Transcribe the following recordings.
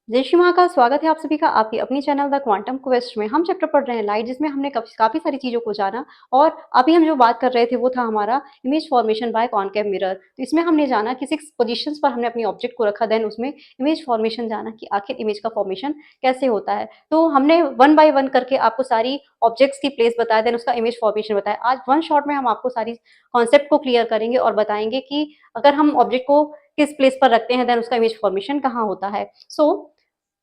जय श्री महाकाल, स्वागत है आप सभी का आपकी अपनी चैनल द क्वांटम क्वेस्ट में। हम चैप्टर पढ़ रहे हैं लाइट, जिसमें हमने काफ़ी सारी चीज़ों को जाना और अभी हम जो बात कर रहे थे वो था हमारा image formation by concave mirror. तो इसमें हमने जाना कि 6 पोजीशंस पर हमने अपनी ऑब्जेक्ट को रखा, देन उसमें इमेज फॉर्मेशन जाना कि आखिर इमेज का फॉर्मेशन कैसे होता है। तो हमने वन बाय वन करके आपको सारी ऑब्जेक्ट्स की प्लेस बताया, देन उसका इमेज फॉर्मेशन बताया। आज वन शॉट में हम आपको सारी कॉन्सेप्ट को क्लियर करेंगे और बताएंगे कि अगर हम ऑब्जेक्ट को किस प्लेस पर रखते हैं, देन उसका इमेज फॉर्मेशन कहाँ होता है।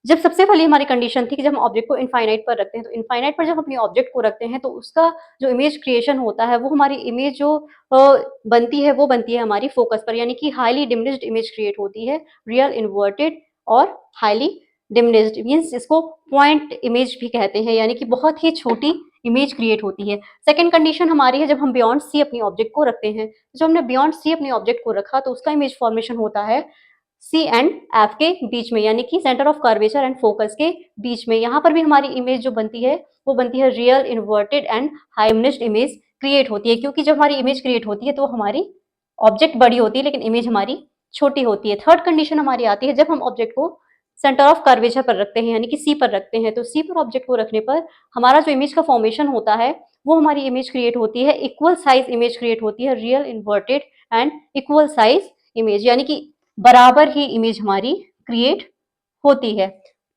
जब सबसे पहले हमारी कंडीशन थी कि जब हम ऑब्जेक्ट को इनफाइनाइट पर रखते हैं, तो इनफाइनाइट पर जब अपनी ऑब्जेक्ट को रखते हैं, तो उसका जो इमेज क्रिएशन होता है, वो हमारी इमेज जो बनती है, वो बनती है हमारी फोकस पर, यानी कि हाईली डिमिनिश्ड इमेज क्रिएट होती है, रियल इन्वर्टेड और हाईली डिमिनिश्ड, मीन्स इसको पॉइंट इमेज भी कहते हैं, यानी कि बहुत ही छोटी इमेज क्रिएट होती है। सेकंड कंडीशन हमारी है जब हम बियॉन्ड सी अपनी ऑब्जेक्ट को रखते हैं। जब हमने बियॉन्ड सी अपनी ऑब्जेक्ट को रखा, तो उसका इमेज फॉर्मेशन होता है सी एंड एफ के बीच में, यानी कि centre of curvature and focus के बीच में। यहाँ पर भी हमारी इमेज जो बनती है, वो बनती है रियल इन्वर्टेड एंड हाइमनिस्ट इमेज क्रिएट होती है, क्योंकि जब हमारी इमेज क्रिएट होती है तो हमारी ऑब्जेक्ट बड़ी होती है लेकिन इमेज हमारी छोटी होती है। थर्ड कंडीशन हमारी आती है जब हम ऑब्जेक्ट को सेंटर ऑफ कर्वेचर पर रखते हैं, यानी कि सी पर रखते हैं। तो सी पर ऑब्जेक्ट को रखने पर हमारा जो इमेज का फॉर्मेशन होता है, वो हमारी इमेज क्रिएट होती है, इक्वल साइज इमेज क्रिएट होती है, real inverted and equal size image, यानी कि बराबर ही इमेज हमारी क्रिएट होती है।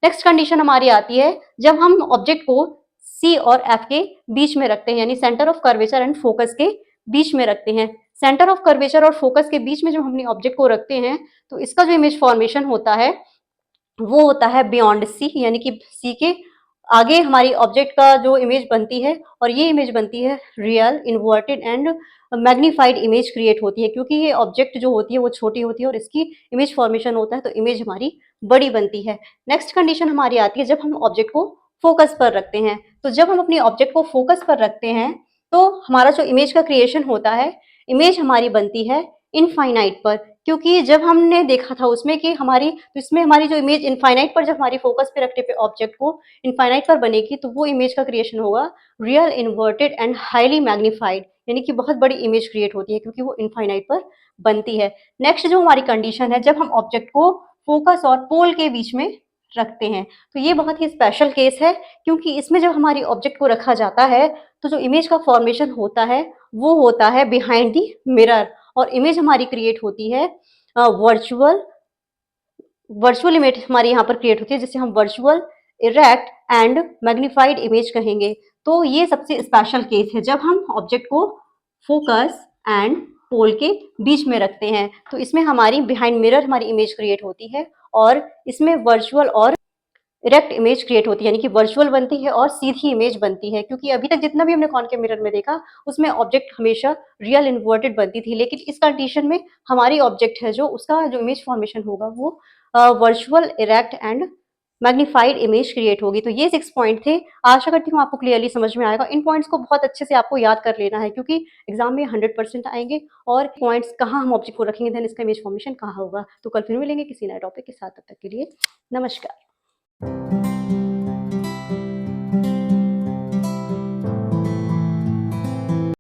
नेक्स्ट कंडीशन हमारी आती है जब हम ऑब्जेक्ट को सी और एफ के बीच में रखते हैं, यानी centre of curvature and focus के बीच में रखते हैं। सेंटर ऑफ कर्वेचर और फोकस के बीच में जब हम अपनी ऑब्जेक्ट को रखते हैं, तो इसका जो इमेज फॉर्मेशन होता है, वो होता है बियॉन्ड सी, यानी कि सी के आगे हमारी ऑब्जेक्ट का जो इमेज बनती है, और ये इमेज बनती है real inverted and magnified image create होती है, क्योंकि ये ऑब्जेक्ट जो होती है वो छोटी होती है और इसकी इमेज फॉर्मेशन होता है, तो इमेज हमारी बड़ी बनती है। नेक्स्ट कंडीशन हमारी आती है जब हम ऑब्जेक्ट को फोकस पर रखते हैं। तो जब हम अपनी ऑब्जेक्ट को फोकस पर रखते हैं, तो हमारा जो इमेज का क्रिएशन होता है, इमेज हमारी बनती है इनफाइनाइट पर, क्योंकि जब हमने देखा था उसमें कि हमारी, तो इसमें हमारी जो इमेज इनफाइनाइट पर, जब हमारी फोकस पे रखने पे ऑब्जेक्ट को इनफाइनाइट पर बनेगी, तो वो इमेज का क्रिएशन होगा real inverted and highly magnified, यानी कि बहुत बड़ी इमेज क्रिएट होती है क्योंकि वो इनफाइनाइट पर बनती है। नेक्स्ट जो हमारी कंडीशन है, जब हम ऑब्जेक्ट को फोकस और पोल के बीच में रखते हैं, तो ये बहुत ही स्पेशल केस है, क्योंकि इसमें जब हमारी ऑब्जेक्ट को रखा जाता है, तो जो इमेज का फॉर्मेशन होता है, वो होता है बिहाइंड द मिरर, और इमेज हमारी क्रिएट होती है वर्चुअल वर्चुअल इमेज हमारी यहाँ पर क्रिएट होती है, जिसे हम virtual erect and magnified image कहेंगे। तो ये सबसे स्पेशल केस है जब हम ऑब्जेक्ट को फोकस एंड पोल के बीच में रखते हैं, तो इसमें हमारी बिहाइंड मिरर हमारी इमेज क्रिएट होती है, और इसमें वर्चुअल और इरेक्ट इमेज क्रिएट होती है, यानी कि वर्चुअल बनती है और सीधी इमेज बनती है, क्योंकि अभी तक जितना भी हमने कॉनकेव मिरर में देखा, उसमें ऑब्जेक्ट हमेशा रियल इन्वर्टेड बनती थी, लेकिन इस कंडीशन में हमारी ऑब्जेक्ट है जो, उसका जो इमेज फॉर्मेशन होगा, वो virtual erect and magnified image create होगी। तो ये 6 पॉइंट थे। आशा करती हूँ आपको क्लियरली समझ में आएगा। इन पॉइंट्स को बहुत अच्छे से आपको याद कर लेना है, क्योंकि एग्जाम में 100% आएंगे, और पॉइंट्स कहाँ हम ऑब्जेक्ट को रखेंगे, देन इसका इमेज फॉर्मेशन कहाँ होगा। तो कल फिर मिलेंगे किसी नए टॉपिक के साथ, तब तक के लिए नमस्कार।